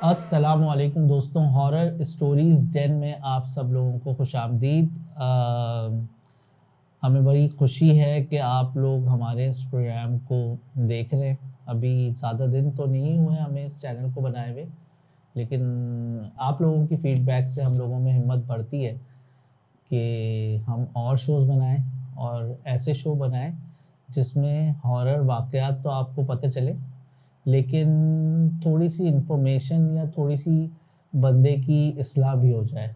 अस्सलामु अलैकुम दोस्तों, हॉरर स्टोरीज़ डेन में आप सब लोगों को खुशामदीद। हमें बड़ी खुशी है कि आप लोग हमारे इस प्रोग्राम को देख रहे हैं। अभी ज़्यादा दिन तो नहीं हुए हमें इस चैनल को बनाए हुए, लेकिन आप लोगों की फ़ीडबैक से हम लोगों में हिम्मत बढ़ती है कि हम और शोज़ बनाएं और ऐसे शो बनाएं जिसमें हॉरर वाक़यात तो आपको पता चले, लेकिन थोड़ी सी इंफॉर्मेशन या थोड़ी सी बंदे की इस्लाह भी हो जाए।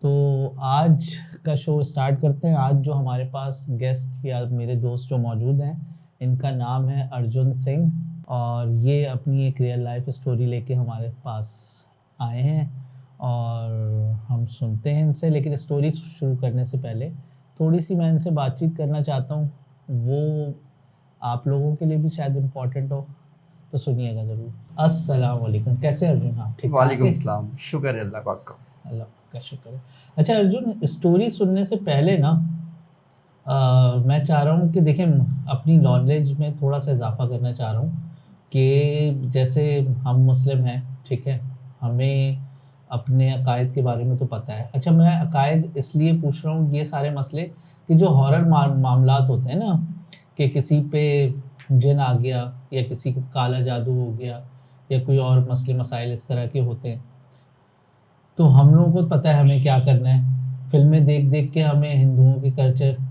तो आज का शो स्टार्ट करते हैं। आज जो हमारे पास गेस्ट या मेरे दोस्त जो मौजूद हैं, इनका नाम है अर्जुन सिंह और ये अपनी एक रियल लाइफ स्टोरी लेके हमारे पास आए हैं और हम सुनते हैं इनसे। लेकिन स्टोरी शुरू करने से पहले थोड़ी सी मैं इनसे बातचीत करना चाहता हूँ, वो आप लोगों के लिए भी शायद इम्पोर्टेंट हो, तो सुनिएगा ज़रूर। अस्सलाम वालेकुम, कैसे अर्जुन? आप ठीक? वालेकुम सलाम, शुक्र है अल्लाह पाक का। अल्लाह का शुक्र है। अच्छा अर्जुन, स्टोरी सुनने से पहले ना मैं चाह रहा हूँ कि देखें, अपनी नॉलेज में थोड़ा सा इजाफा करना चाह रहा हूँ कि जैसे हम मुस्लिम हैं, ठीक है, हमें अपने अकायद के बारे में तो पता है। अच्छा, मैं अकायद इसलिए पूछ रहा हूँ ये सारे मसले कि जो हॉरर मामलात होते हैं ना, कि किसी पे जिन आ गया या किसी को काला जादू हो गया या कोई और मसले मसाइल इस तरह के होते हैं, तो हम लोगों को पता है हमें क्या करना है। फिल्में देख देख के हमें हिंदुओं के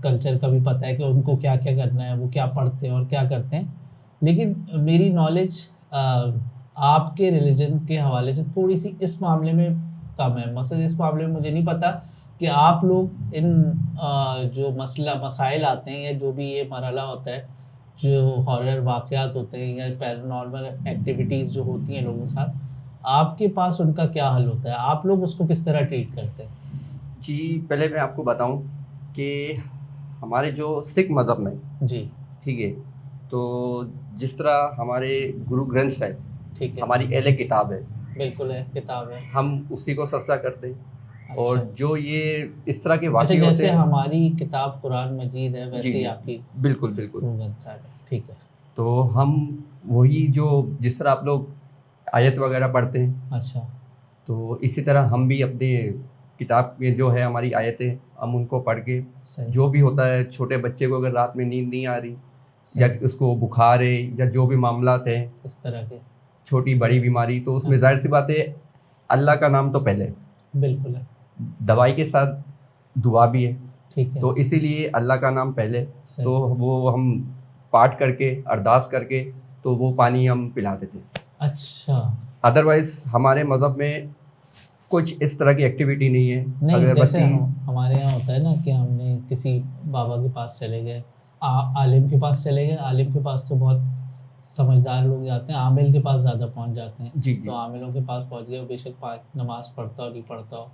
कल्चर का भी पता है कि उनको क्या क्या करना है, वो क्या पढ़ते हैं और क्या करते हैं। लेकिन मेरी नॉलेज आपके रिलीजन के हवाले से थोड़ी सी इस मामले में कम है। मकसद इस मामले में मुझे नहीं पता कि आप लोग इन जो मसाइल आते हैं या जो भी ये मरहला होता है, जो हॉरर वाक़यात होते हैं या पैरानॉर्मल एक्टिविटीज़ जो होती हैं लोगों के साथ, आपके पास उनका क्या हल होता है? आप लोग उसको किस तरह ट्रीट करते हैं? जी, पहले मैं आपको बताऊं कि हमारे जो सिख मज़हब में, जी, ठीक है, तो जिस तरह हमारे गुरु ग्रंथ साहिब ठीक है। हमारी अहले किताब है, बिल्कुल है, किताब है। हम उसी को सच्चा करते हैं। अच्छा। और जो ये इस तरह के अच्छा, वाक़ये होते जैसे हैं, हमारी किताब कुरान मजीद है, जी वैसे ही जी, आपकी बिल्कुल बिल्कुल। गुरु ग्रंथ साहिब है। ठीक है। तो हम वही जो जिस तरह आप लोग आयत वगैरह पढ़ते हैं, अच्छा, तो इसी तरह हम भी अपने किताब में जो है हमारी आयतें, हम उनको पढ़ के सही। जो भी होता है, छोटे बच्चे को अगर रात में नींद नहीं आ रही या सही। उसको बुखार है या जो भी मामलात हैं, इस तरह के। छोटी बड़ी बीमारी, तो उसमें हाँ। जाहिर सी बात है अल्लाह का नाम तो पहले, बिल्कुल है। दवाई के साथ दुआ भी है, ठीक है। तो इसीलिए अल्लाह का नाम पहले। सही। तो वो हम पाठ करके अरदास करके तो वो पानी हम पिलाते थे। अच्छा। अदरवाइज़ हमारे मज़हब में कुछ इस तरह की एक्टिविटी नहीं है। नहीं, जैसे अगरबत्ती, हमारे यहाँ होता है ना कि हमने किसी बाबा के पास चले गए, आलिम के पास चले गए। आलिम के पास तो बहुत समझदार लोग जाते हैं, आमिल के पास ज़्यादा पहुँच जाते हैं। जी जी, तो आमिलों के पास पहुँच गए, बेशक नमाज़ पढ़ता हो नहीं पढ़ता हो,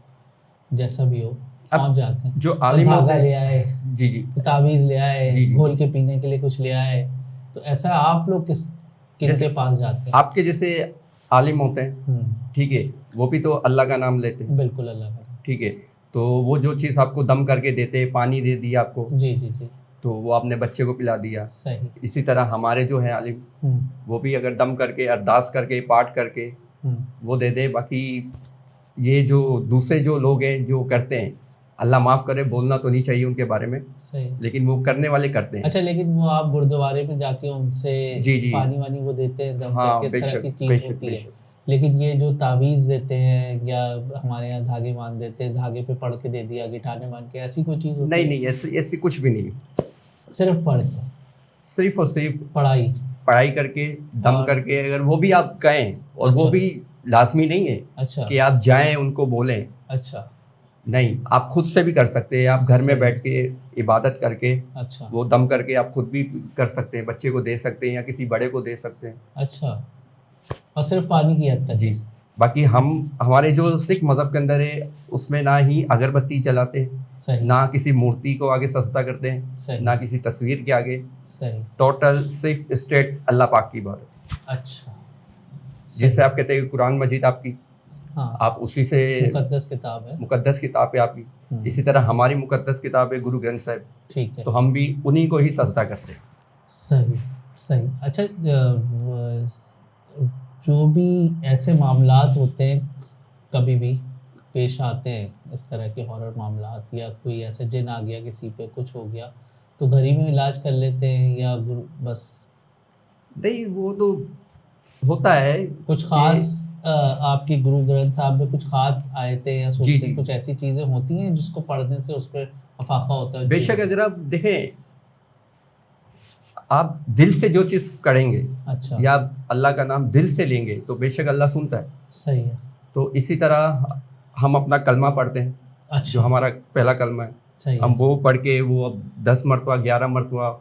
जैसा भी हो, अब पहुँच जाते हैं। जो और आलिम होते धागा हैं, ले आए, जी जी, तावीज़ ले आए, जी जी, घोल के पीने के लिए कुछ ले आए। तो ऐसा आप लोग किनके जैसे पास जाते हैं? आपके जैसे आलिम होते हैं, ठीक है, वो भी तो अल्लाह का नाम लेते हैं, बिल्कुल अल्लाह का। ठीक है। तो वो जो चीज़ आपको दम करके देते हैं, पानी दे दिया आपको, जी जी जी। तो वो आपने बच्चे को पिला दिया। सही। इसी तरह हमारे जो है आलिम, वो भी अगर दम करके अरदास करके पाठ करके वो दे दे। बाकी ये जो दूसरे जो लोग हैं जो करते हैं, अल्लाह माफ़ करे, बोलना तो नहीं चाहिए उनके बारे में, सही। लेकिन वो करने वाले करते हैं। अच्छा, लेकिन वो आप गुरुद्वारे में जाके उनसे जी जी, पानी वानी वो देते हैं, दम हाँ, करके, इस तरह बेशक की चीज़ बेशक होती है। बेशक। लेकिन ये जो तावीज़ देते हैं या हमारे यहाँ धागे बांध देते हैं, धागे पे पढ़ के दे दिया, गिटाने बांध के, ऐसी कोई चीज़ होती नहीं है? नहीं, ऐसी ऐसी कुछ भी नहीं, सिर्फ पढ़ के, सिर्फ और सिर्फ पढ़ाई। पढ़ाई करके दम और करके, अगर वो भी आप कहें, और वो अच्छा। भी लाजमी नहीं है अच्छा। कि आप जाएं उनको बोलें, अच्छा। नहीं, आप खुद से भी कर सकते हैं। आप घर में सही। बैठ के इबादत करके अच्छा। वो दम करके आप खुद भी कर सकते हैं, बच्चे को दे सकते हैं या किसी बड़े को दे सकते हैं। अच्छा, और सिर्फ पानी की हद तक? जी, बाकी हम हमारे जो सिख मज़हब के अंदर है, उसमें ना ही अगरबत्ती जलाते हैं, सही। ना किसी मूर्ति को आगे सजदा करते हैं, सही। ना किसी तस्वीर के आगे। सही। टोटल सिर्फ स्ट्रेट अल्लाह पाक की इबादत। अच्छा। जैसे आप कहते हैं कुरान मजीद आपकी, हाँ, आप उसी से, मुकद्दस किताब है। मुकद्दस किताब है आपकी, इसी तरह हमारी मुकद्दस किताब है गुरु ग्रंथ साहिब, ठीक है। तो हम भी उन्हीं को ही सजदा करते हैं। सही। सही। अच्छा, जो भी ऐसे मामलात होते हैं कभी भी पेश आते हैं, इस तरह के हॉरर मामलात, या कोई ऐसे जिन आ गया किसी पे, कुछ हो गया, तो घर ही में इलाज कर लेते हैं या बस? नहीं, वो तो होता है। कुछ खास आपके गुरु ग्रंथ साहब में कुछ खास आए थे या जी, सूक्ति, जी। कुछ ऐसी चीजें होती हैं जिसको पढ़ने से उस पर अफाफा होता है? बेशक अगर आप देखें, आप दिल से जो चीज़ करेंगे, अच्छा, या अल्लाह का नाम दिल से लेंगे, तो बेशक अल्लाह सुनता है। सही है। तो इसी तरह हम अपना कलमा पढ़ते हैं, जो अच्छा, हमारा पहला कलमा है, सही हम है। वो पढ़ के वो अब 10 मरतबा, 11 मरतबा,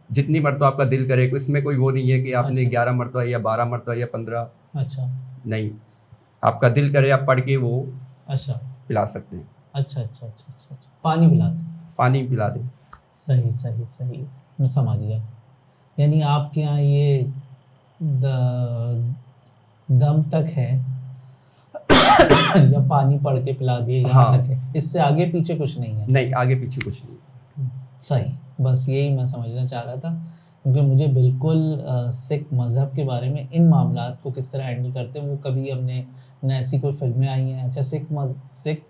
जितनी मरतबा आपका दिल करे, इसमें कोई वो नहीं है कि आपने अच्छा। 11 मरतबा या 12 मरतबा या 15, अच्छा, नहीं, आपका दिल करे आप पढ़ के वो अच्छा, पिला सकते हैं, अच्छा, अच्छा, अच्छा, अच्छा, अच्छा। पानी पिलाते? पानी पिला दें। सही, सही, सही, मैं समझ गया। यानी आपके यहाँ ये दम तक है या पानी पढ़ के पिला दिए, यहाँ हाँ। तक है, इससे आगे पीछे कुछ नहीं है? नहीं, आगे पीछे कुछ नहीं। सही, बस यही मैं समझना चाह रहा था, क्योंकि मुझे बिल्कुल सिख मज़हब के बारे में, इन मामलात को किस तरह हैंडल करते हैं, वो कभी हमने न ऐसी कोई फ़िल्में आई हैं। अच्छा, सिख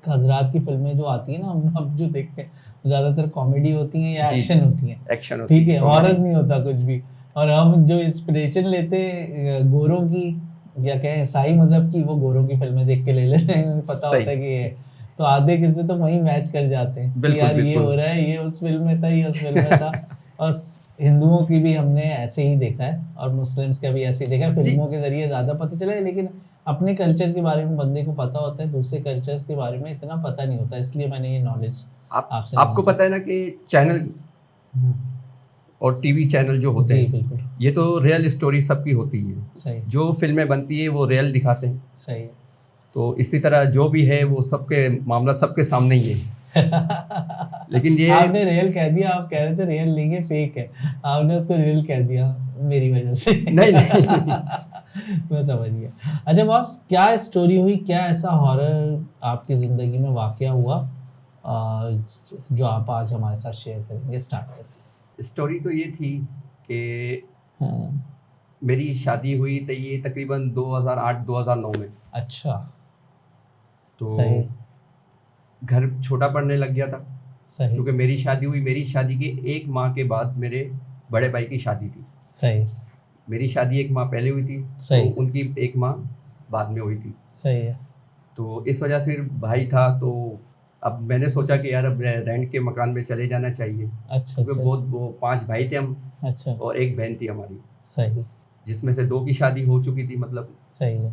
हज़रात की फ़िल्में जो आती हैं ना, हम अब जो देखते हैं, ज़्यादातर कॉमेडी होती हैं या जी, एक्शन होती हैं, एक्शन होती ठीक है, comedy। हॉरर नहीं होता कुछ भी। और हम जो इंस्पिरेशन लेते हैं गोरों की, या कहें ईसाई मज़हब की, वो गोरों की फ़िल्में देख के ले लेते हैं, हमें पता सही। होता है कि ये, तो आधे किस्से तो वहीं मैच कर जाते हैं कि बिल्कुल, यार ये बिल्कुल। हो रहा है, ये उस फ़िल्म में था, ये उस फ़िल्म में था। और हिंदुओं की भी हमने ऐसे ही देखा है, और मुस्लिम्स का भी ऐसे ही देखा है, फिल्मों के ज़रिए ज़्यादा पता चला है, लेकिन अपने कल्चर के बारे में बंदे को पता होता है, दूसरे कल्चर्स के बारे में इतना पता नहीं होता, इसलिए मैंने ये नॉलेज आपसे आपको पता है ना कि चैनल हम्म, और टीवी चैनल जो होते जी हैं, बिल्कुल, ये तो रियल स्टोरी सबकी होती है। सही, जो फिल्में बनती है वो रियल दिखाते हैं, सही है। तो इसी तरह जो भी है वो सबके मामला सबके सामने ही है। लेकिन ये आपने रियल कह दिया, आप कह रहे थे रियल नहीं है, फेक है, आपने उसको रियल कह दिया मेरी वजह से। नहीं, नहीं। मैं समझ गया। अच्छा बॉस, क्या स्टोरी हुई, क्या ऐसा हॉरर आपकी ज़िंदगी में वाकया हुआ जो आप आज हमारे साथ शेयर करेंगे? स्टार्ट करें। स्टोरी तो ये थी कि मेरी शादी हुई तो ये तकरीबन 2008-2009 में। अच्छा, तो सही, घर छोटा पड़ने लग गया था, सही, क्योंकि मेरी शादी हुई, मेरी शादी के 1 माह के बाद मेरे बड़े भाई की शादी थी। सही, मेरी शादी 1 माह पहले हुई थी, सही, तो उनकी 1 माह बाद में हुई थी। सही है। तो इस वजह से फिर भाई था, तो अब मैंने सोचा कि यार अब रेंट के मकान में चले जाना चाहिए, अच्छा, क्योंकि अच्छा, बहुत वो 5 भाई थे हम, अच्छा, और 1 बहन थी हमारी, सही, जिसमें से 2 की शादी हो चुकी थी, मतलब। सही है।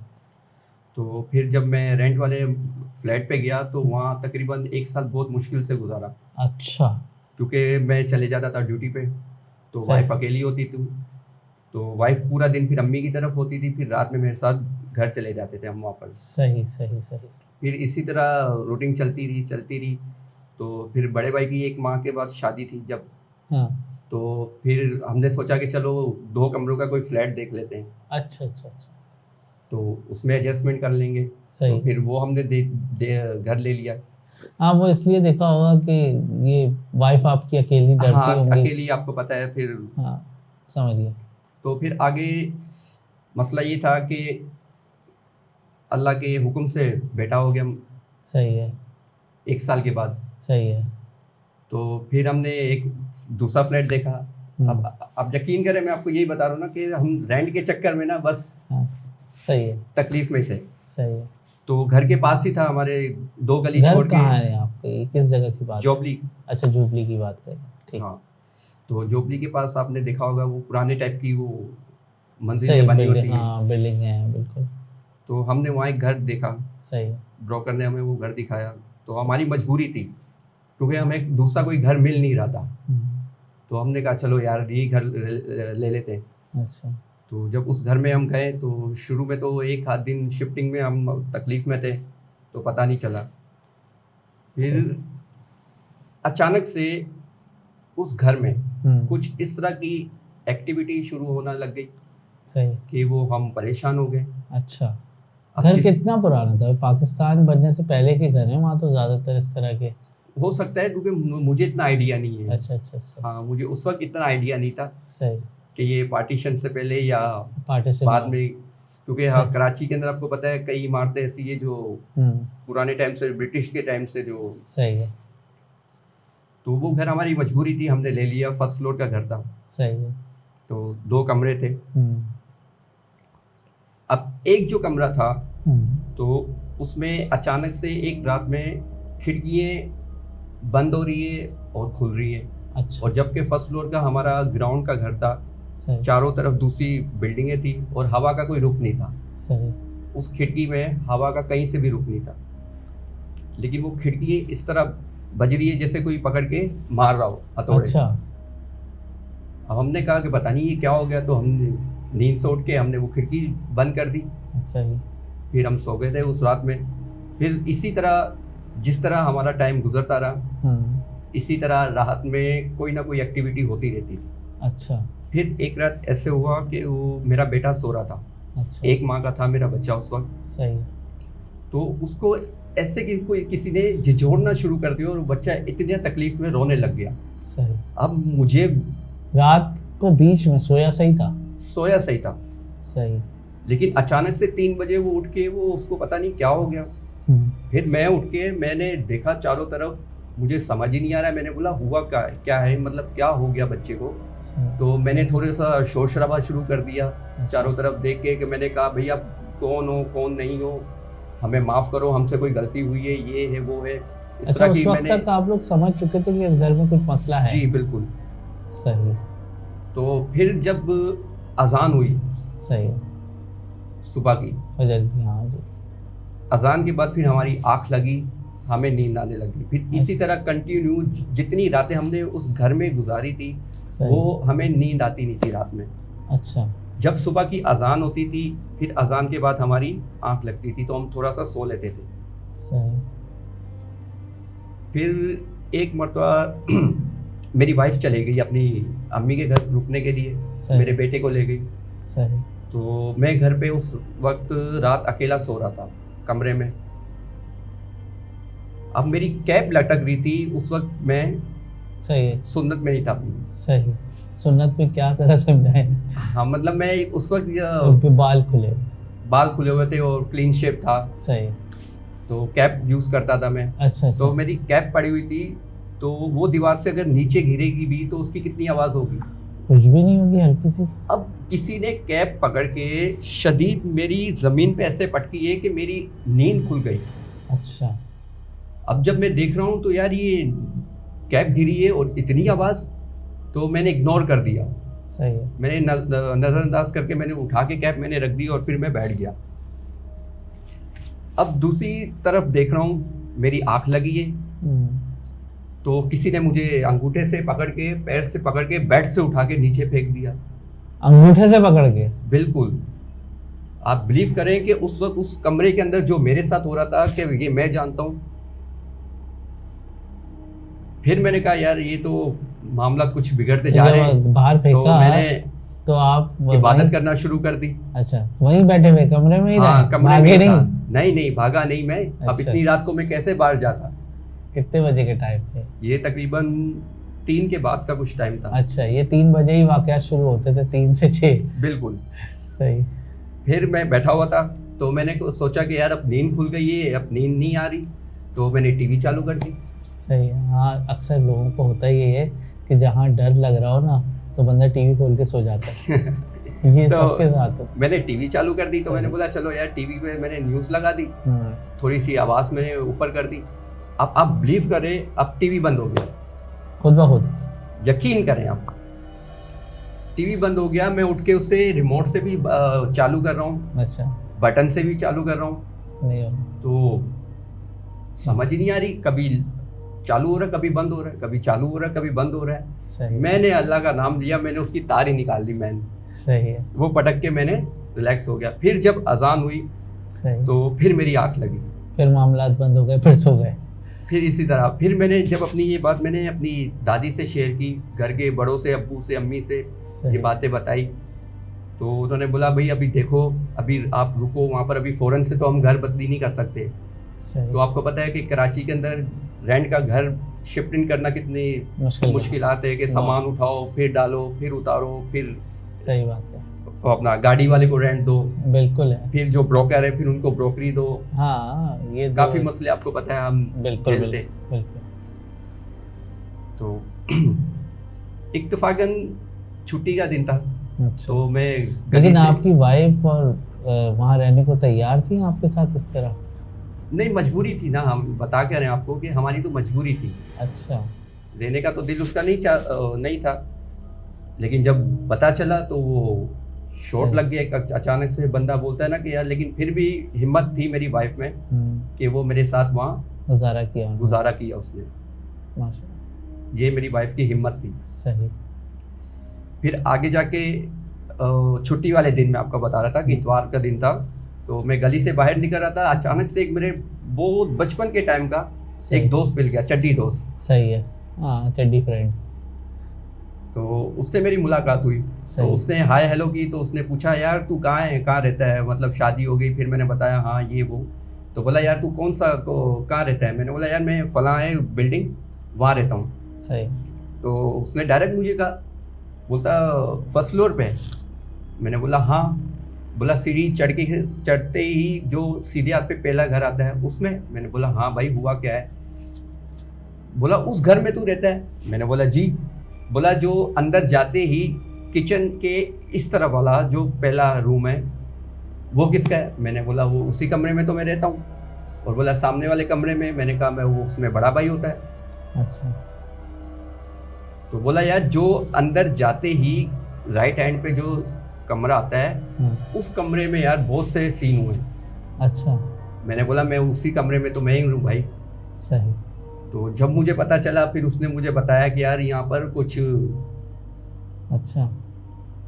तो फिर जब मैं रेंट वाले फ्लैट पे गया तो वहाँ तकरीबन 1 साल बहुत मुश्किल से गुजारा, अच्छा, क्योंकि मैं चले जाता था ड्यूटी पे, तो सही। वाइफ अकेली होती थी, तो वाइफ पूरा दिन फिर अम्मी की तरफ होती थी, फिर रात में मेरे साथ घर चले जाते थे हम वापस। सही, सही, सही। फिर इसी तरह रूटीन चलती रही। तो फिर बड़े भाई की 1 माह के बाद शादी थी जब, हाँ, तो फिर हमने सोचा कि चलो 2 कमरों का कोई फ्लैट देख लेते हैं, अच्छा, अच्छा, अच्छा, तो उसमें एडजस्टमेंट कर लेंगे। सही। तो फिर वो हमने घर ले लिया। हाँ, वो इसलिए देखा होगा कि ये वाइफ आपकी अकेली डरती हाँ, होंगी। अकेली, आपको पता है। फिर हाँ, समझ गया। तो फिर आगे मसला ये था कि अल्लाह के हुक्म से बेटा हो गया सही है, 1 साल के बाद। सही है। तो फिर हमने एक दूसरा फ्लैट देखा। अब यकीन करें, मैं आपको यही बता रहा हूँ ना कि हम रेंट के चक्कर में ना बस हाँ, सही है, तकलीफ में थे। सही है। तो घर के पास ही था हमारे, 2 गली घर छोड़ के। कहाँ है आपके, ये किस जगह की बात है? जोबली। अच्छा, जुबली की बात करें, ठीक। हाँ, तो जोबली के पास आपने देखा होगा वो पुराने टाइप की वो सही, मंजिलें बनी होती बिल्डिंग, हैं। हाँ बिल्डिंग है, बिल्कुल तो हमने वहाँ एक घर देखा, सही है। ब्रोकर ने हमें वो घर दिखाया। तो हमारी मजबूरी थी, क्योंकि हमें दूसरा कोई घर मिल नहीं रहा था। तो हमने कहा चलो यार यही घर ले लेते हैं। अच्छा, तो जब उस घर में हम गए तो शुरू में तो 1 आध दिन शिफ्टिंग में हम तकलीफ में थे, तो पता नहीं चला। फिर अचानक से उस घर में कुछ इस तरह की एक्टिविटी शुरू होना लग गई सही कि वो हम परेशान हो गए। अच्छा, अब घर कितना पुराना था? पाकिस्तान बनने से पहले के घर हैं वहाँ तो ज़्यादातर इस तरह के? हो सकता है, क्योंकि मुझे इतना आइडिया नहीं है। अच्छा, अच्छा, अच्छा, हाँ, मुझे उस वक्त इतना आइडिया नहीं था सही कि ये पार्टीशन से पहले या पार्टीशन बाद में क्योंकि हाँ कराची के अंदर आपको पता है कई इमारतें ऐसी है जो पुराने टाइम से, ब्रिटिश के टाइम से जो सही है। तो वो घर हमारी मजबूरी थी, हमने ले लिया। फर्स्ट फ्लोर का घर था। सही है। तो 2 कमरे थे। अब एक जो कमरा था तो उसमें अचानक से एक रात में खिड़कियाँ बंद हो रही है और खुल रही है। अच्छा। और जबकि फर्स्ट फ्लोर का हमारा ग्राउंड का घर था, चारों तरफ दूसरी बिल्डिंगें थी और हवा का कोई रुख नहीं था। सही। उस खिड़की में हवा का कहीं से भी रुख नहीं था, लेकिन वो खिड़की इस तरह बज रही है जैसे कोई पकड़ के मार रहा हो हथौड़े। अच्छा। अब हमने कहा कि पता नहीं ये क्या हो गया, तो हमने नींद से उठ के हमने वो खिड़की बंद कर दी। सही। फिर हम सो गए थे उस रात में। फिर इसी तरह जिस तरह हमारा टाइम गुजरता रहा, इसी तरह रात में कोई ना कोई एक्टिविटी होती रहती थी। अच्छा। फिर एक रात ऐसे हुआ कि वो मेरा बेटा सो रहा था। अच्छा। 1 माह का था मेरा बच्चा उस वक्त। सही। तो उसको ऐसे कि कोई किसी ने झिझोड़ना शुरू कर दिया और बच्चा इतनी तकलीफ में रोने लग गया। सही। अब मुझे रात को बीच में सोया सही था? सोया सही था। सही। लेकिन अचानक से 3 बजे वो उठ के, वो उसको पता नहीं क्या हो गया। फिर मैं उठ के मैंने देखा चारों तरफ, मुझे समझ ही नहीं आ रहा है। मैंने बोला हुआ क्या है, मतलब क्या हो गया बच्चे को। तो मैंने थोड़ा सा शोर शराबा शुरू कर दिया चारों तरफ देख के, कि मैंने कहा भैया कौन हो कौन नहीं हो, हमें माफ़ करो, हमसे कोई गलती हुई है, ये है वो है। इस अच्छा, तरह उस की वक्त मैंने तक आप लोग समझ चुके थे कि इस घर में कुछ मसला है? जी बिल्कुल। सही। तो फिर जब अजान हुई, सही, सुबह की फजर की, हाँ जी, अजान के बाद फिर हमारी आँख लगी, हमें नींद आने लगी। फिर इसी तरह कंटिन्यू जितनी रातें हमने उस घर में गुजारी थी, वो हमें नींद आती नहीं थी रात में। अच्छा। जब सुबह की अजान होती थी, फिर अजान के बाद हमारी आँख लगती थी, तो हम थोड़ा सा सो लेते थे। सही। फिर एक मरतबा मेरी वाइफ चली गई अपनी अम्मी के घर रुकने के लिए, मेरे बेटे को ले गई। सही। तो मैं घर पे उस वक्त रात अकेला सो रहा था कमरे में। अब मेरी कैप लटक रही थी उस वक्त, मैं सही है, सुन्नत में नहीं था। सही। सुन्नत में क्या जरा समझाएं? हाँ मतलब मैं उस वक्त बाल खुले हुए थे और क्लीन शेप था। सही। तो कैप यूज करता था मैं। अच्छा। तो मेरी कैप पड़ी हुई थी, तो वो दीवार से अगर नीचे गिरेगी भी तो उसकी कितनी आवाज होगी? कुछ भी नहीं होगी, हल्की सी। अब किसी ने कैप पकड़ के शदीद मेरी जमीन पे ऐसे पटकी है कि मेरी नींद खुल गई। अच्छा। अब जब मैं देख रहा हूँ तो यार ये कैप गिरी है और इतनी आवाज, तो मैंने इग्नोर कर दिया। सही है। मैंने नजरअंदाज करके मैंने उठा के कैप मैंने रख दी और फिर मैं बैठ गया। अब दूसरी तरफ देख रहा हूँ, मेरी आंख लगी है। तो किसी ने मुझे अंगूठे से पकड़ के, पैर से पकड़ के, बेड से उठा के नीचे फेंक दिया। अंगूठे से पकड़ के? बिल्कुल। आप बिलीव करें कि उस वक्त उस कमरे के अंदर जो मेरे साथ हो रहा था कि ये मैं जानता हूँ। फिर मैंने कहा यार ये तो मामला कुछ बिगड़ते जा रहे हैं। बाहर फेंका तो मैंने तो आप इबादत करना शुरू कर दी। अच्छा, वहीं बैठे हुए कमरे में ही? हाँ, कमरे में नहीं? नहीं भागा नहीं मैं। अच्छा। अब इतनी रात को मैं कैसे बाहर जाता? कितने बजे के टाइम थे ये? तकरीबन 3 के बाद का कुछ टाइम था। अच्छा, ये 3 बजे ही वाकया शुरू होते थे, 3 से 6? बिल्कुल। सही। फिर मैं बैठा हुआ था, तो मैंने सोचा कि यार अब नींद खुल गई है, अब नींद नहीं आ रही, तो मैंने टीवी चालू कर दी। सही है। हाँ, अक्सर लोगों को होता ही है कि जहाँ डर लग रहा हो ना, तो बंदा टीवी खोल के सो जाता है। ये तो सबके साथ हो। मैंने टीवी चालू कर दी, तो मैंने बोला चलो यार टीवी पे मैंने न्यूज़ लगा दी, थोड़ी सी आवाज़ मैंने ऊपर कर दी। अब आप बिलीव करें, अब टीवी बंद हो गया खुद ब खुद। यकीन करें आप, टीवी बंद हो गया। मैं उठ के उसे रिमोट से भी चालू कर रहा हूँ। अच्छा। बटन से भी चालू कर रहा हूँ, नहीं हो। तो समझ ही नहीं आ रही, कभी चालू हो रहा है, कभी बंद हो रहा है, कभी चालू हो रहा है, कभी बंद हो रहा है। सही। मैंने अल्लाह का नाम लिया, मैंने उसकी तार ही निकाल ली। मैंने सही है। वो पटक के मैंने रिलैक्स हो गया। फिर जब अजान हुई, सही, तो फिर मेरी आँख लगी, फिर मामलात बंद हो गए, फिर सो गए। फिर इसी तरह फिर मैंने जब अपनी ये बात मैंने अपनी दादी से शेयर की, घर के बड़ों से, अब्बू से, अम्मी से ये बातें बताई, तो उन्होंने बोला भाई अभी देखो, अभी आप रुको वहाँ पर, अभी फ़ौरन से तो हम घर बदली नहीं कर सकते। तो आपको पता है कि कराची के अंदर रेंट का घर शिफ्टिंग करना कितनी मुश्किलात है कि सामान उठाओ, फिर डालो, फिर उतारो, फिर। सही बात है। को अपना गाड़ी वाले को रेंट दो, बिल्कुल है। फिर जो ब्रोकर है फिर उनको ब्रोकरी दो। हाँ, ये काफी मसले आपको पता है हम बिल्कुल झेलते। बिल्कुल। तो इत्तेफाकन छुट्टी का दिन था। अच्छा। तो मैं लेकिन आपकी वाइफ और वहाँ रहने को तैयार थी आपके साथ इस तरह? नहीं, मजबूरी थी ना, हम बता के रहे हैं आपको कि हमारी तो मजबूरी थी। अच्छा। रहने का तो दिल उसका नहीं था, लेकिन जब पता चला तो वो शॉट लग गया। एक अचानक से बंदा बोलता है ना कि यार, लेकिन फिर भी हिम्मत थी मेरी वाइफ में कि वो मेरे साथ वहाँ गुजारा किया उसने। माशाल्लाह। ये मेरी वाइफ की हिम्मत थी। सही। फिर आगे जाके छुट्टी वाले दिन मैं आपको बता रहा था कि इतवार का दिन था, तो मैं गली से बाहर निकल रहा था। अचानक से एक मेरे बहुत बचपन के टाइम का एक दोस्त मिल गया, चड्डी दोस्त। सही है, हाँ, चड्डी फ्रेंड। तो उससे मेरी मुलाकात हुई। तो उसने हाय हेलो की। तो उसने पूछा यार तू कहाँ है, कहाँ रहता है, मतलब शादी हो गई? फिर मैंने बताया हाँ ये वो। तो बोला यार तू कौन सा कहाँ रहता है? मैंने बोला यार मैं फलां है बिल्डिंग, वहाँ रहता हूँ। सही। तो उसने डायरेक्ट मुझे कहा, बोलता फर्स्ट फ्लोर पे? मैंने बोला हाँ। बोला सीढ़ी चढ़ते ही जो सीधे हाथ पे पहला घर आता है उसमें? मैंने बोला हाँ भाई, हुआ क्या है? बोला उस घर में तू रहता है? मैंने बोला जी। बोला जो अंदर जाते ही किचन के इस तरफ वाला जो पहला रूम है वो किसका है? मैंने बोला वो उसी कमरे में तो मैं रहता हूँ। और बोला सामने वाले कमरे में? मैंने कहा मैं वो उसमें बड़ा भाई होता है। अच्छा। तो बोला यार जो अंदर जाते ही राइट हैंड पे जो कमरा आता है उस कमरे में यार बहुत से सीन हुए। अच्छा। मैंने बोला मैं उसी कमरे में तो मैं ही हूँ भाई। सही। तो जब मुझे पता चला फिर उसने मुझे बताया कि यार यहाँ पर कुछ अच्छा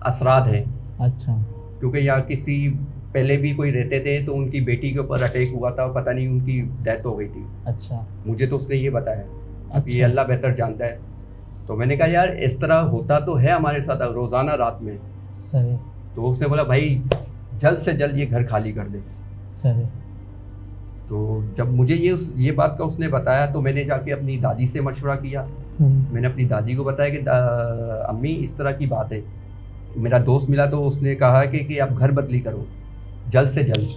असराद है। अच्छा। क्योंकि यहाँ किसी पहले भी कोई रहते थे तो उनकी बेटी के ऊपर अटैक हुआ था, पता नहीं उनकी डेथ हो गई थी। अच्छा। मुझे तो उसने ये बताया। अच्छा। ये अल्लाह बेहतर जानता है। तो मैंने कहा यार इस तरह होता तो है हमारे साथ रोज़ाना रात में। सही। तो उसने बोला भाई जल्द से जल्द ये घर खाली कर दे। सही। तो जब मुझे ये बात का उसने बताया तो मैंने जाके अपनी दादी से मशवरा किया। मैंने अपनी दादी को बताया कि अम्मी इस तरह की बात है। मेरा दोस्त मिला तो उसने कहा कि आप घर बदली करो जल्द से जल्द।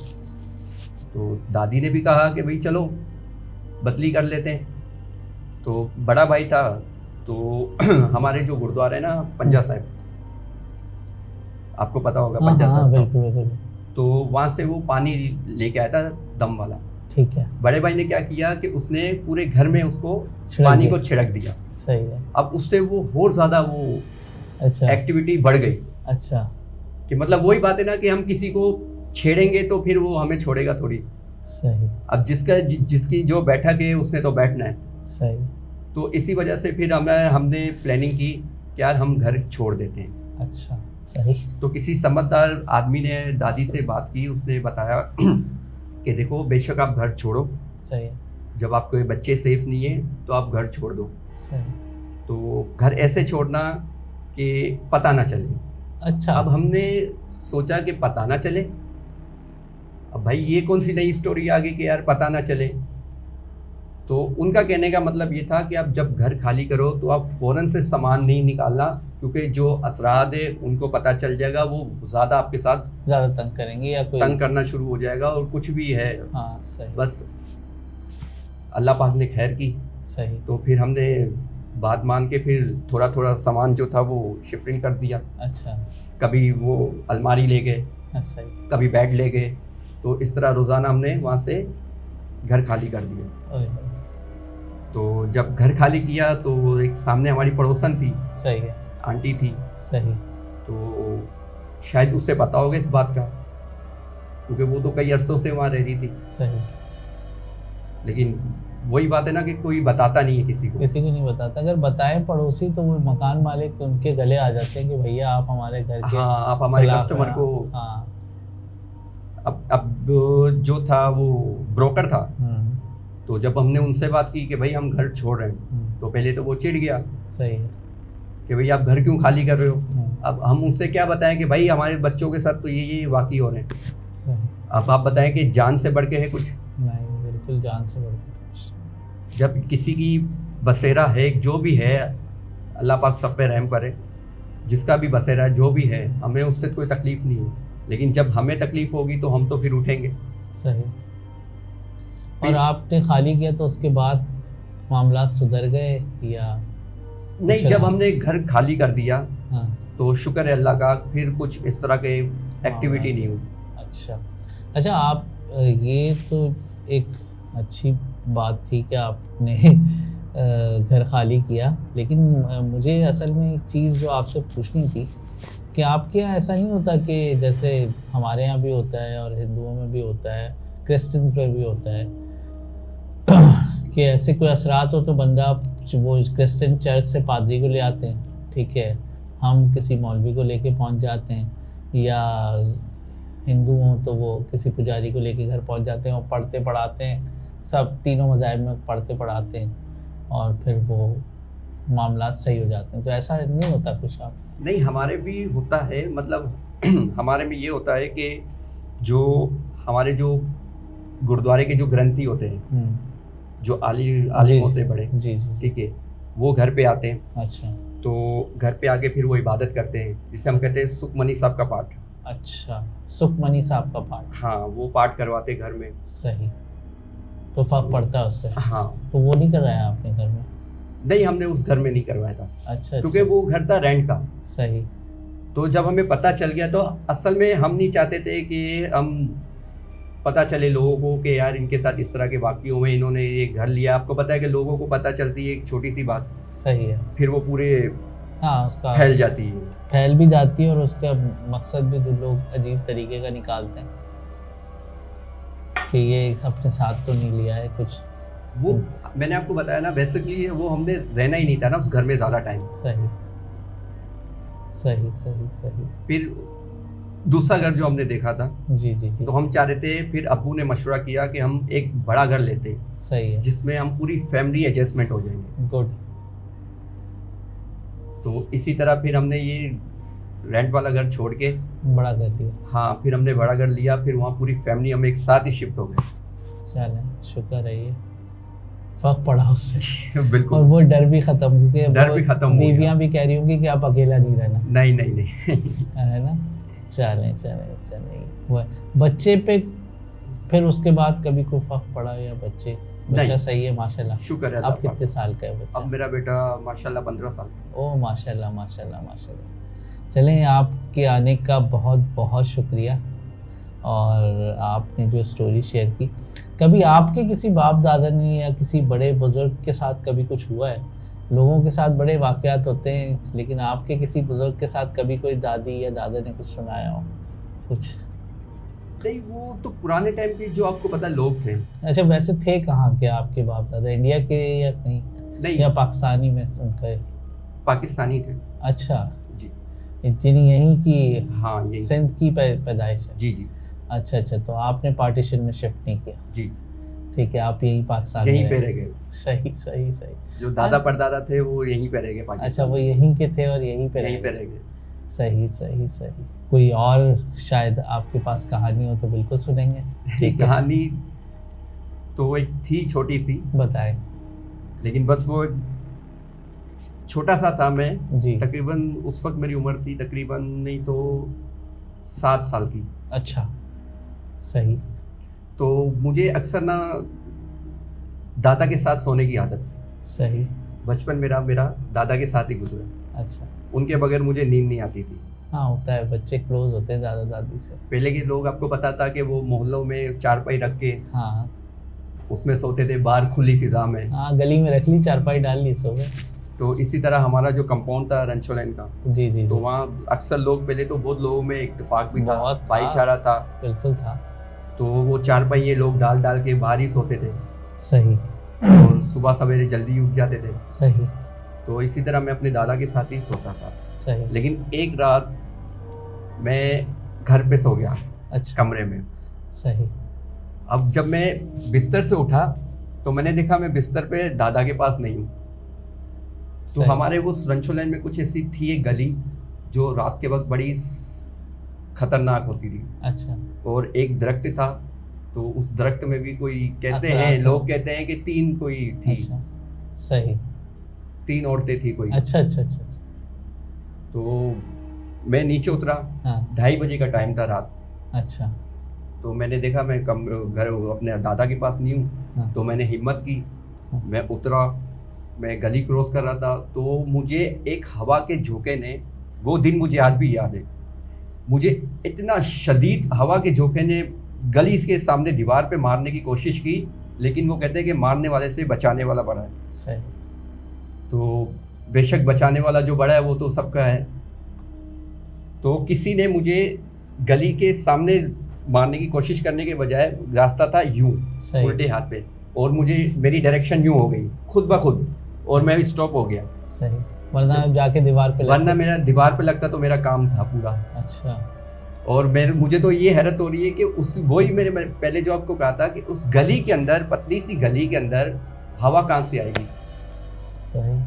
तो दादी ने भी कहा कि भाई चलो बदली कर लेते हैं। तो बड़ा भाई था तो हमारे जो गुरुद्वारा है ना पंजा साहिब, आपको पता होगा पंजा साहिब। बिल्कुल बिल्कुल। तो वहाँ से वो पानी लेके आया था दम वाला। ठीक है। बड़े भाई ने क्या किया कि उसने पूरे घर में उसको पानी को छिड़क दिया। सही है। अब उससे वो और ज्यादा वो अच्छा एक्टिविटी बढ़ गई। अच्छा। कि मतलब वही बात है ना कि हम किसी को छेड़ेंगे तो फिर वो हमें छोड़ेगा थोड़ी। सही। अब जिसकी जो बैठक है उसने तो बैठना है। सही। तो इसी वजह से फिर हमने प्लानिंग की कि यार हम घर छोड़ देते हैं। अच्छा। सही। तो किसी समझदार आदमी ने दादी से बात की। उसने बताया कि देखो बेशक आप घर छोड़ो, सही। जब आपके बच्चे सेफ नहीं है तो आप घर छोड़ दो। सही। तो घर ऐसे छोड़ना कि पता ना चले। अच्छा। अब हमने सोचा कि पता ना चले। अब भाई ये कौन सी नई स्टोरी आ गई कि यार पता ना चले। तो उनका कहने का मतलब ये था कि आप जब घर खाली करो तो आप फ़ौरन से सामान नहीं निकालना, क्योंकि जो असराद है उनको पता चल जाएगा, वो ज़्यादा आपके साथ ज़्यादा तंग करेंगे या कोई तंग करना शुरू हो जाएगा। और कुछ भी है। हाँ सही। बस अल्लाह पाक ने खैर की। सही। तो फिर हमने बात मान के फिर थोड़ा थोड़ा सामान जो था वो शिफ्टिंग कर दिया। अच्छा। कभी कभी वो अलमारी ले गए, सही, कभी बेड ले गए। तो इस तरह रोज़ाना हमने वहाँ से घर खाली कर दिया। तो जब घर खाली किया तो एक सामने हमारी पड़ोसन थी, सही है, आंटी थी। सही। तो शायद उससे पता होगा इस बात का, क्योंकि वो तो कई अरसों से वहाँ रह रही थी। सही। लेकिन वही बात है ना कि कोई बताता नहीं है किसी को नहीं बताता। अगर बताए पड़ोसी तो वो मकान मालिक उनके गले आ जाते हैं कि भैया आप हमारे घर के, हाँ, आप हमारे कस्टमर को। हाँ। अब जो था वो ब्रोकर था। तो जब हमने उनसे बात की कि भाई हम घर छोड़ रहे हैं, तो पहले तो वो चिढ़ गया। सही है कि भाई आप घर क्यों खाली कर रहे हो। अब हम उनसे क्या बताएं कि भाई हमारे बच्चों के साथ तो ये वाकई हो रहे हैं। अब आप बताएं कि जान से बढ़ के है कुछ? नहीं, बिल्कुल जान से बढ़ के। जब किसी की बसेरा है, जो भी है, अल्लाह पाक सब पे रहम करे। जिसका भी बसेरा जो भी है, हमें उससे कोई तकलीफ नहीं है, लेकिन जब हमें तकलीफ होगी तो हम तो फिर उठेंगे। सही। और आपने खाली किया तो उसके बाद मामला सुधर गए या नहीं, कुछ जब रहा? हमने घर खाली कर दिया हाँ, तो शुक्र है अल्लाह का, फिर कुछ इस तरह के एक्टिविटी मामला नहीं हुई। अच्छा। अच्छा, आप ये तो एक अच्छी बात थी कि आपने घर खाली किया, लेकिन मुझे असल में एक चीज़ जो आपसे पूछनी थी कि आपके यहाँ ऐसा नहीं होता कि जैसे हमारे यहाँ भी होता है और हिंदुओं में भी होता है, क्रिश्चियंस में भी होता है कि ऐसे कोई असरात हो तो बंदा वो क्रिश्चियन चर्च से पादरी को ले आते हैं, ठीक है, हम किसी मौलवी को लेके पहुंच जाते हैं, या हिंदू हों तो वो किसी पुजारी को लेके घर पहुंच जाते हैं और पढ़ते पढ़ाते हैं, सब तीनों मज़ाहिब में पढ़ते पढ़ाते हैं और फिर वो मामला सही हो जाते हैं। तो ऐसा नहीं होता कुछ आप? नहीं, हमारे भी होता है, मतलब हमारे में ये होता है कि जो हमारे जो गुरुद्वारे के जो ग्रंथी होते हैं, जो आलिम होते हैं बड़े, जी जी, ठीक है, वो घर पे आते हैं। अच्छा, तो घर पे आके फिर वो इबादत करते हैं, जिसे हम कहते हैं सुखमनी साहब का पाठ। अच्छा, सुखमनी साहब का पाठ। हाँ, वो पाठ करवाते घर में। सही। तो फर्क पड़ता है उससे? हाँ। तो वो नहीं कराया आपने घर में? नहीं, हमने उस घर में नहीं करवाया था। अच्छा, क्योंकि वो घर था रेंट का। सही। तो जब हमें पता चल गया, तो असल में हम नहीं चाहते थे कि हम पता चले लोगों को कि यार इनके साथ इस तरह के वाक़ये हुए, इन्होंने ये घर लिया। आपको पता है कि लोगों को पता चलती है एक छोटी सी बात, सही है। फिर वो पूरे हाँ, उसका फैल जाती है। फैल भी जाती है और उसका मकसद भी जो लोग अजीब तरीके का निकालते हैं कि ये अपने साथ तो नहीं लिया है कुछ। वो मैंने आपको बताया ना, बेसिकली वो हमने रहना ही नहीं था ना उस घर में ज़्यादा टाइम। सही सही सही सही। फिर दूसरा घर जो हमने देखा था, जी जी जी, तो हम चाह रहे थे, फिर अब्बू ने मशवरा किया कि हम एक बड़ा घर लेते हैं, सही है, जिसमें हम पूरी फैमिली एडजस्टमेंट हो जाएंगे। गुड। तो इसी तरह फिर हमने ये रेंट वाला घर छोड़ के बड़ा कर दिया। हाँ, फिर हमने बड़ा घर लिया, फिर वहाँ पूरी फैमिली हम एक साथ ही शिफ्ट हो गए। चलें, शुक्र है, ये फर्क पड़ा उससे। और बिल्कुल, वो डर भी खत्म, क्योंकि डर भी खत्म हो गया। बीवियां भी कह रही होंगी कि आप अकेला नहीं रहना, नहीं नहीं नहीं। है ना। चलें चलें चलें। वो बच्चे पे फिर उसके बाद कभी कोई फर्क पड़ा या बच्चा नहीं। सही है माशाल्लाह? शुक्र है अब अल्लाह का। कितने साल का है बच्चा? अब मेरा बेटा माशाल्लाह 15 साल का। ओ माशाल्लाह माशाल्लाह माशाल्लाह। चलें, आपके आने का बहुत बहुत शुक्रिया, और आपने जो स्टोरी शेयर की, कभी आपके किसी बाप दादा ने या किसी बड़े बुजुर्ग के साथ कभी कुछ हुआ है? लोगों के साथ बड़े वाक़यात होते हैं, लेकिन आपके किसी बुजुर्ग के साथ कभी कोई दादी या दादा ने कुछ सुनाया हो कुछ? नहीं, वो तो पुराने टाइम के जो आपको पता लोग थे। अच्छा, वैसे थे कहाँ के आपके बाप दादा, इंडिया के या कहीं, नहीं, या पाकिस्तानी में उनका? पाकिस्तानी थे। अच्छा जी जिन्हें यहीं की, हाँ, यही। सिंध की पैदाइश है? जी जी अच्छा अच्छा, तो आपने पार्टीशन में शिफ्ट नहीं किया? जी, ठीक है, आप यहीं पाकिस्तान में यहीं पे रहे। रह गए। सही सही सही। जो दादा परदादा थे वो यहीं पे रह गए अच्छा, पाकिस्तान। वो यहीं के थे और यहीं पे यहीं पे रह रह गए। गए। सही सही सही। कोई और शायद आपके पास कहानी हो तो बिल्कुल सुनेंगे। ठीक है, कहानी तो एक थी, छोटी सी, बताएं। लेकिन बस वो छोटा सा था। मैं जी, तकरीबन उस वक्त मेरी उम्र थी तकरीबन नहीं तो 7 साल की। अच्छा, सही। तो मुझे अक्सर ना दादा के साथ सोने की आदत थी। सही। बचपन मेरा दादा के साथ ही गुजरा। अच्छा, उनके बगैर मुझे नींद नहीं आती थी। हाँ होता है, बच्चे क्लोज होते हैं दादा दादी से। पहले के लोग, आपको पता था कि वो मोहल्लों में चारपाई रख के हाँ उसमें सोते थे, बाहर खुली फिजा में। हाँ, गली में रख ली, चारपाई डाल ली, सो गए। तो इसी तरह हमारा जो कंपाउंड था रंचोलैन का, जी जी तो जी, वहाँ अक्सर लोग, पहले तो बहुत लोगों में इत्तेफाक भी था, बहुत था। भाईचारा था। बिल्कुल था। तो वो चारपाई ये लोग डाल डाल के बाहर ही सोते थे, सही और सुबह सवेरे जल्दी उठ जाते थे। सही तो इसी तरह मैं अपने दादा के साथ ही सोता था। सही। लेकिन एक रात मैं घर पे सो गया, अच्छा, कमरे में। सही। अब जब मैं बिस्तर से उठा तो मैंने देखा मैं बिस्तर पे दादा के पास नहीं हूँ। तो सही। हमारे उस रंचोलैन में कुछ ऐसी थी एक गली जो रात के वक्त बड़ी खतरनाक होती थी, अच्छा, और एक दरख्त था। तो उस दरख्त में भी कोई कहते असरात हैं, था। लोग कहते हैं कि 3 कोई थी, अच्छा, सही। 3 औरतें थी कोई। अच्छा अच्छा अच्छा अच्छा। तो मैं नीचे उतरा, हाँ 2:30 बजे का टाइम था रात। अच्छा तो मैंने देखा मैं घर अपने दादा के पास नहीं हूँ। हाँ तो मैंने हिम्मत की, हाँ। मैं उतरा, मैं गली क्रॉस कर रहा था, तो मुझे एक हवा के झोंके ने, वो दिन मुझे आज भी याद है, मुझे इतना शदीद हवा के झोंके ने गली के सामने दीवार पे मारने की कोशिश की, लेकिन वो कहते हैं कि मारने वाले से बचाने वाला बड़ा है। सही। तो बेशक बचाने वाला जो बड़ा है वो तो सबका है। तो किसी ने मुझे गली के सामने मारने की कोशिश करने के बजाय, रास्ता था यूं सही। उल्टे हाथ पे, और मुझे मेरी डायरेक्शन यूं हो गई खुद ब खुद, और मैं भी स्टॉप हो गया। सही, वरना आप जाके दीवार पे वरना लगते। मेरा दीवार पे लगता तो मेरा काम था पूरा। अच्छा और मुझे तो ये हैरत हो रही है कि उस वही मैंने पहले जो आपको कहा था कि उस गली के अंदर, पतली सी गली के अंदर हवा कहाँ से आएगी। सही,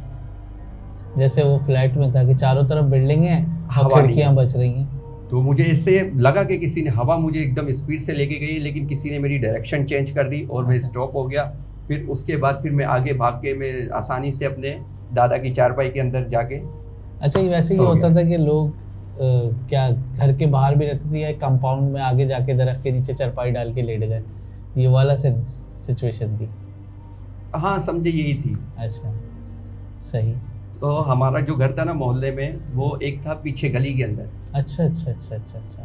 जैसे वो फ्लैट में था कि चारों तरफ बिल्डिंग है और हवा नहीं खिड़कियां है। बच रही हैं। तो मुझे इससे लगा कि किसी ने, हवा मुझे एकदम स्पीड से लेके गई, लेकिन किसी ने मेरी डायरेक्शन चेंज कर दी और मैं स्टॉप हो गया। फिर उसके बाद फिर मैं आगे भाग के मैं आसानी से अपने दादा की चारपाई के अंदर जाके। अच्छा, ये वैसे ये हो होता गया। था कि लोग क्या घर के बाहर भी रहते थे या कंपाउंड में आगे जाके दरख्त के नीचे चारपाई डाल के लेट गए, ये वाला सिचुएशन थी? हाँ समझे, यही थी। अच्छा सही। तो हमारा जो घर था ना मोहल्ले में, वो एक था पीछे गली के अंदर, अच्छा अच्छा अच्छा अच्छा अच्छा।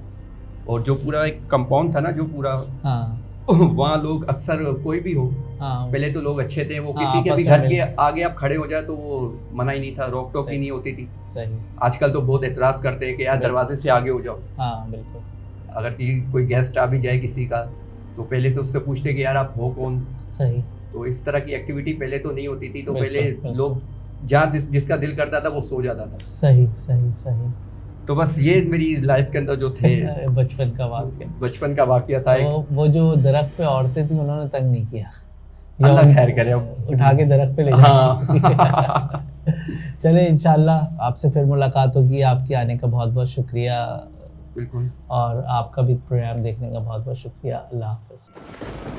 और जो पूरा एक कंपाउंड था ना, जो पूरा हाँ वहाँ लोग अक्सर, कोई भी हो, हाँ पहले तो लोग अच्छे थे, वो हाँ, किसी के आपस भी में घर के मिल- आगे आप खड़े हो जाए तो वो मना ही नहीं था, रोक टोक ही सही। नहीं होती थी। सही। आजकल तो बहुत एतराज करते हैं कि यार बिल्कुल। दरवाजे से आगे हो जाओ। हाँ बिल्कुल। अगर कोई गेस्ट आ भी जाए किसी का, तो पहले से उससे पूछते कि यार आप हो कौन। सही। तो इस तरह की एक्टिविटी पहले तो नहीं होती थी। तो बिल्कुल, पहले बिल्कुल। लोग जहाँ जिसका दिल करता था वो सो जाता था। सही सही सही। तो बस ये मेरी लाइफ के अंदर जो थे बचपन का वाक्य। बचपन का वाकया था। वो जो दरख्त पे औरतें थी उन्होंने तंग नहीं किया, या अल्लाह उन- खैर करे अब। उठा के दरख्त पे ले हाँ। जाती। चले, इंशाल्लाह आपसे फिर मुलाकात होगी। आपके आने का बहुत बहुत शुक्रिया, बिल्कुल। और आपका भी प्रोग्राम देखने का बहुत बहुत शुक्रिया। अल्लाह हाफ़िज़।